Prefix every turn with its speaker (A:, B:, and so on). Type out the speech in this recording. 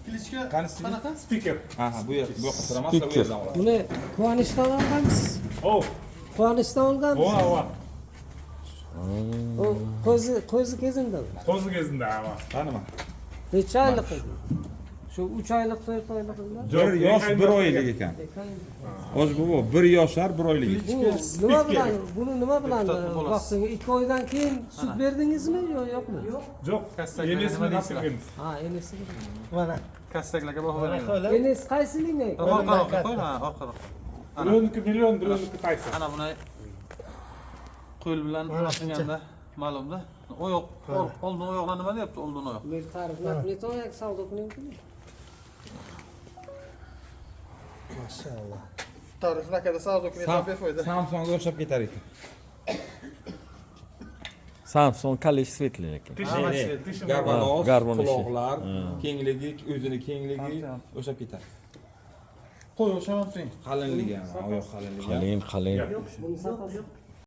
A: Klichka
B: Qanisi?
A: qanaqa?
B: Speaker. Aha, bu yoqqa turaman, bu yerdan oladi.
C: Buni quvonishdan olganmiz.
B: Oh,
C: Quvonishdan olganmiz.
B: voa.
C: O qo'zi kezindi.
B: Qo'zi kezindi ama. Qanima?
C: Necha oylik edi? Shu 3 oylik, 4 oylik edi.
D: Bir yosh, bir oylik ekan. Hozir bu 1 yoshar, 1 oylik.
C: Bu nima bilan, buni nima bilan vaqtinga 2 oydan keyin sut berdingizmi yo'qmi?
B: Yo'q, enesini nasib qilamiz.
C: Ha, enesi.
A: Mana.
E: Kastaklarga baho beradi.
C: Enesi qaysining?
E: Orqaroqqa qo'y, ha, orqaroqqa.
B: Million, birovniki qaysi?
E: Ana buni qo'l bilan qilganda ma'lumda. Oyoq, oldin oyoqlar nima deyapti? Oldin oyoq.
C: Men ta'riflab neto'yak savdo qilyapman.
A: Maşallah. Tarifni akada savdo qilyapti deb qo'ydi.
D: Samsungga o'xshab ketar ekan.
F: Samsung kalish svetli lekin.
D: Garbanos,
F: Garbanos.
D: quloqlar, kengligi, o'zini kengligi o'xshab ketar.
A: Qo'y o'shaman turing.
D: Qalinligi ham, oyoq qalinligi ham.
F: Qalin.
C: Buni sotasiz.